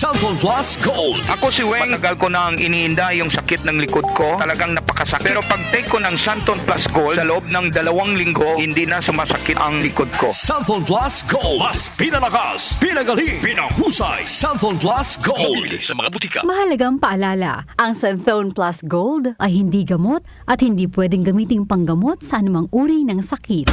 Santon Plus Gold. Ako si Weng, matagal ko nang iniinda yung sakit ng likod ko. Talagang napakasakit. Pero pag take ko ng Santon Plus Gold, sa loob ng 2 linggo, hindi na sumasakit ang likod ko. Santon Plus Gold. Mas pinalakas, pinagaling, pinahusay. Santon Plus Gold. Sa mga butika. Mahalagang paalala, ang Santhone Plus Gold ay hindi gamot at hindi pwedeng gamiting panggamot sa anumang uri ng sakit.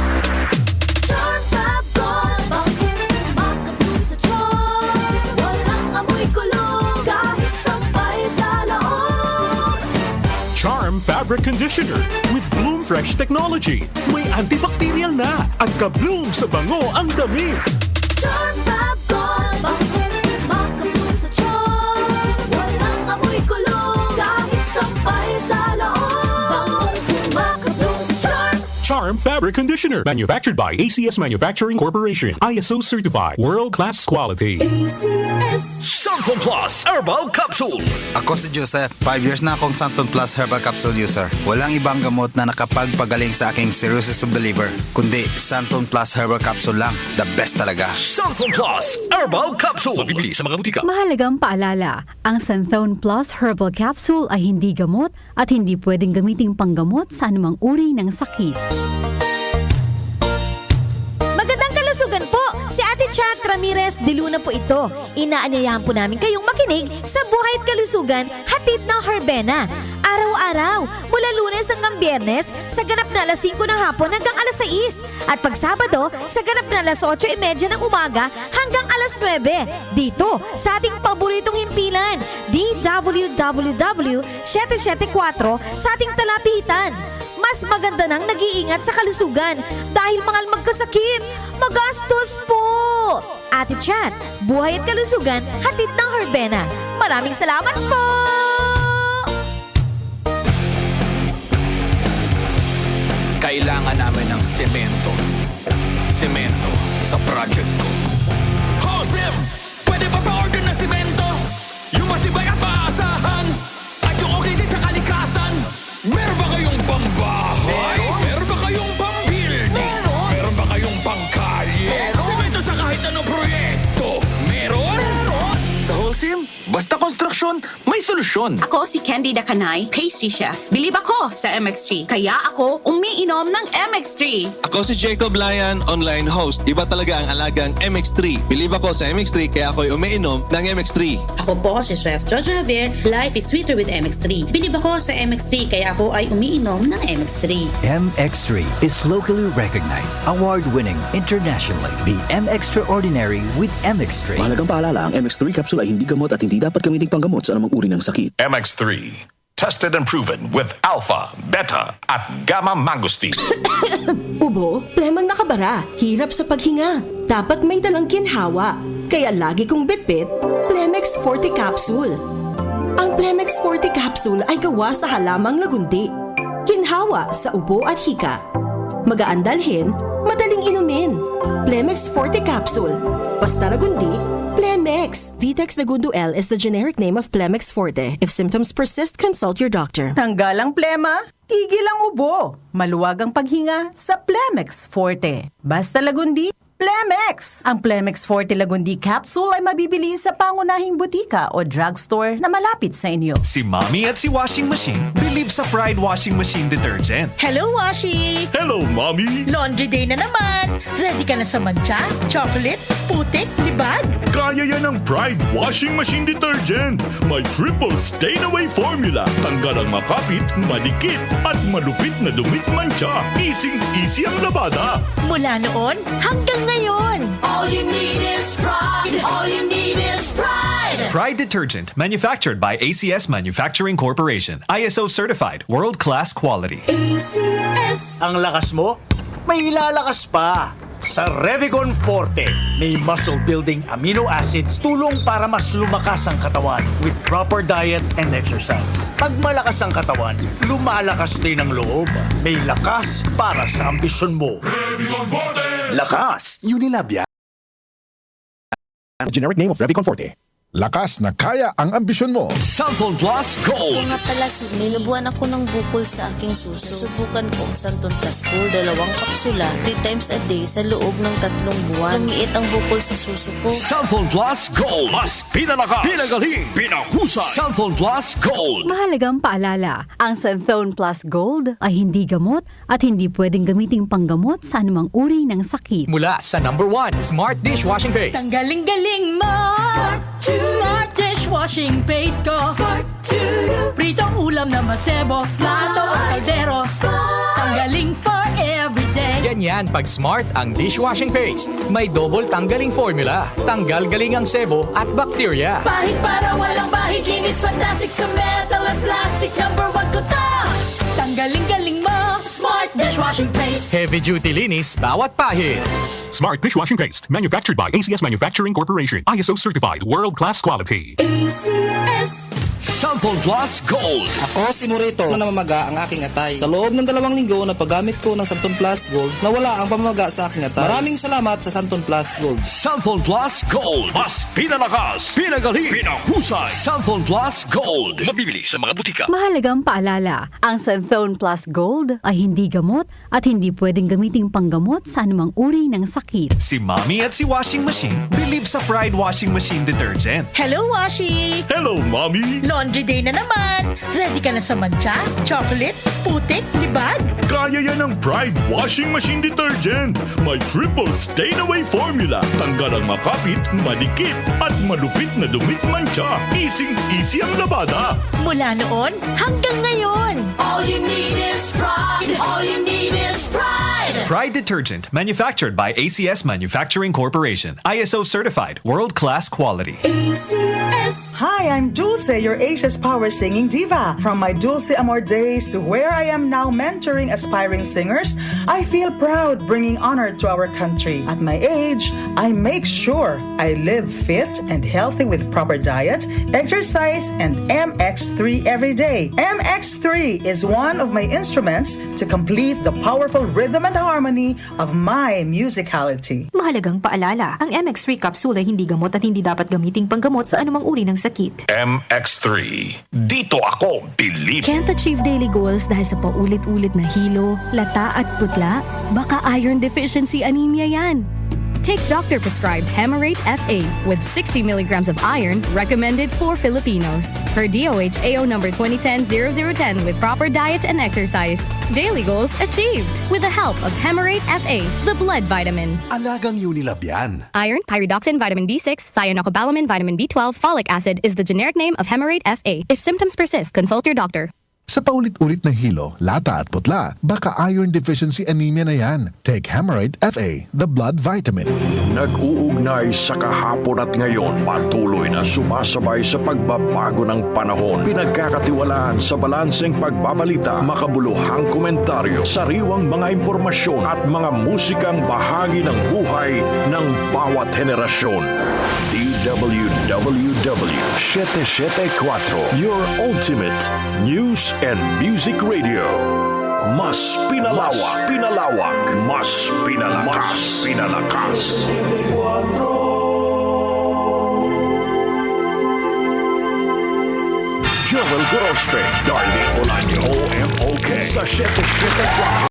Charm Fabric Conditioner with Bloom Fresh Technology. May antibacterial na at ka-bloom sa bango ang damit. Charm Fab Gold, bakit makabloom sa charm? Walang amoy kulong, kahit sampay sa loob. Makabloom sa charm. Charm Fabric Conditioner. Manufactured by ACS Manufacturing Corporation. ISO certified. World-class quality. ACS. Santon Plus Herbal Capsule. Ako si Joseph. 5 years na akong Santon Plus Herbal Capsule user. Walang ibang gamot na nakapagpagaling sa aking cirrhosis of the liver, kundi Santon Plus Herbal Capsule lang. The best talaga. Santon Plus Herbal Capsule. Mabibili sa mga butika. Mahalagang paalala, ang Santhone Plus Herbal Capsule ay hindi gamot at hindi pwedeng gamiting panggamot sa anumang uri ng sakit. Magandang kalusugan po! Si Ate Chat Ramirez de Luna po ito. Inaanyayahan po namin kayong makinig sa Buhay at Kalusugan, hatid ng Herbena. Araw-araw, mula Lunes hanggang Biyernes, sa ganap na alas 5 ng hapon hanggang alas 6. At pag Sabado, sa ganap na alas 8:30 ng umaga hanggang alas 9. Dito, sa ating paboritong himpilan, DWWW 774 sa ating talapitan. Mas maganda nang nag-iingat sa kalusugan dahil mahal magkasakit. Magastos po! Ate Chat, Buhay at Kalusugan, hatid ng Herbena. Maraming salamat po! Kailangan namin ng semento. Semento sa project ko. Josem! Pwede ba pa-order na semento? Yung matibay at maasahan? At yung okay din sa kalikasan? Meron ba kayong pambahay? Meron ba kayong pambuilding? Meron ba kayong pangkalye? Semento sa kahit anong proyekto? Meron? Sa Holcim, basta konstruksyon, may solusyon. Ako si Candida Canay, pastry chef. Bilib ako sa MX3, kaya ako umiinom ng MX3. Ako si Jacob Layan, online host. Iba talaga ang alagang MX3. Bilib ako sa MX3 kaya ako'y umiinom ng MX3. Ako po si Chef Jojo Javier, life is sweeter with MX3. Bilib ako sa MX3, kaya ako ay umiinom ng MX3. MX3 is locally recognized, award-winning internationally. Be extraordinary with MX3. Mahalagang paalala, ang MX3 capsule ay hindi gamot at hindi dapat gamitin panggamot sa anumang uri ng sakit. MX3. Tested and proven with alpha, beta, at gamma mangosteen. Ubo, premang nakabara, hirap sa paghinga. Dapat may dalang ginhawa. Kaya lagi kong bitbit, Plemex Forte Capsule. Ang Plemex Forte Capsule ay gawa sa halamang lagundi. Ginhawa sa ubo at hika. Magaan dalhin, madaling inumin. Plemex Forte Capsule. Basta lagundi, Plemex. Vitex Nagundo L is the generic name of Plemex Forte. If symptoms persist, consult your doctor. Tanggal ang plema, tigil ang ubo. Maluwag ang paghinga sa Plemex Forte. Basta lagundi, Plemex! Ang Plemex Forte Lagundi Capsule ay mabibili sa pangunahing butika o drugstore na malapit sa inyo. Si Mommy at si Washing Machine believe sa Pride Washing Machine Detergent. Hello, Washi! Hello, Mommy! Laundry day na naman! Ready ka na sa mancha, chocolate, putik, libag? Kaya yan ang Pride Washing Machine Detergent. May triple stain-away formula. Tanggal ang makapit, madikit, at malupit na dumit mancha. Easy ang labada. Mula noon hanggang ngayon. All you need is pride. All you need is pride. Pride Detergent, manufactured by ACS Manufacturing Corporation. ISO certified, world-class quality. ACS. Ang lakas mo, may ilalakas pa. Sa Revicon Forte, may muscle-building amino acids tulong para mas lumakas ang katawan with proper diet and exercise. Pag malakas ang katawan, lumalakas din ang loob. May lakas para sa ambisyon mo. Revicon Forte! Lakas! Unilab yan. Generic name of Revicon Forte. Lakas na kaya ang ambisyon mo. Santon Plus Gold. Nga pala, may nabuhan ako ng bukol sa aking suso. Subukan ko ang Santon Plus Gold, 2 kapsula, 3 times a day sa loob ng 3 buwan. Lumiit ang bukol sa suso ko. Santon Plus Gold. Mas pinalakas, pinagaling, pinahusay. Santon Plus Gold. Mahalagang paalala, ang Santhone Plus Gold ay hindi gamot at hindi pwedeng gamiting panggamot sa anumang uri ng sakit. Mula sa number 1, Smart Dishwashing Paste. Tanggaling-galing mo! Smart dishwashing paste ko. Pritong ulam na masebo, plato at kaldero. Tanggaling for everyday. Ganyan pag Smart ang dishwashing paste. May double tanggaling formula. Tanggal galing ang sebo at bakterya. Pahit para walang bahid, linis fantastic sa metal at plastic. Number 1 ko to. Tanggaling-galing mo. Smart dishwashing paste. Heavy duty linis bawat pahid. Smart Dishwashing Paste, manufactured by ACS Manufacturing Corporation. ISO certified, world-class quality. ACS. Santon Plus Gold. Ako si Morito na namamaga ang aking atay. Sa loob ng 2 linggo na paggamit ko ng Santon Plus Gold, nawala ang pamamaga sa aking atay. Maraming salamat sa Santon Plus Gold. Santon Plus Gold. Mas pinalakas, pinagaling, pinahusay. Santon Plus Gold. Mabibili sa mga butika. Mahalagang paalala, ang Santhone Plus Gold ay hindi gamot at hindi pwedeng gamiting panggamot sa anumang uri ng sakit. Si Mommy at si Washing Machine believe sa Pride Washing Machine Detergent. Hello, Washi! Hello, Mommy! Laundry day na naman! Ready ka na sa mancha, chocolate, putik, libag? Kaya yan ang Pride Washing Machine Detergent. May triple stain-away formula. Tanggal ang makapit, malikit, at malupit na dumit mancha. Easy ang labada. Mula noon hanggang ngayon. All you need is pride. All you need is pride. Pride Detergent, manufactured by ACS Manufacturing Corporation. ISO certified, world-class quality. ACS. Hi, I'm Dulce, your Asia's power singing diva. From my Dulce Amor days to where I am now mentoring aspiring singers, I feel proud bringing honor to our country. At my age, I make sure I live fit and healthy with proper diet, exercise, and MX3 every day. MX3 is one of my instruments to complete the powerful rhythm and harmony of my musicality. Mahalagang paalala, ang MX3 capsule ay hindi gamot at hindi dapat gamiting panggamot sa anumang uri ng sakit. MX3. Dito ako believe. Can't achieve daily goals dahil sa paulit-ulit na hilo, lata at putla? Baka iron deficiency anemia yan. Take doctor-prescribed Hemarate FA with 60 milligrams of iron recommended for Filipinos. Per DOH AO number 2010-0010 with proper diet and exercise. Daily goals achieved with the help of Hemarate FA, the blood vitamin. Alagang Unilab yan. Iron, pyridoxine, vitamin B6, cyanocobalamin, vitamin B12, folic acid is the generic name of Hemarate FA. If symptoms persist, consult your doctor. Sa paulit-ulit na hilo, lata at putla, baka iron deficiency anemia na yan. Take Hemarate FA, the blood vitamin. Nag-uugnay sa kahapon at ngayon, patuloy na sumasabay sa pagbabago ng panahon. Pinagkakatiwalaan sa balanseng pagbabalita, makabuluhang komentaryo, sariwang mga impormasyon at mga musikang bahagi ng buhay ng bawat henerasyon. DWWW 774, your ultimate news and music radio. Mas pinalawak, mas pinalakas. Joel Gorospe, Darlene Olanyo, OMOK sa 774.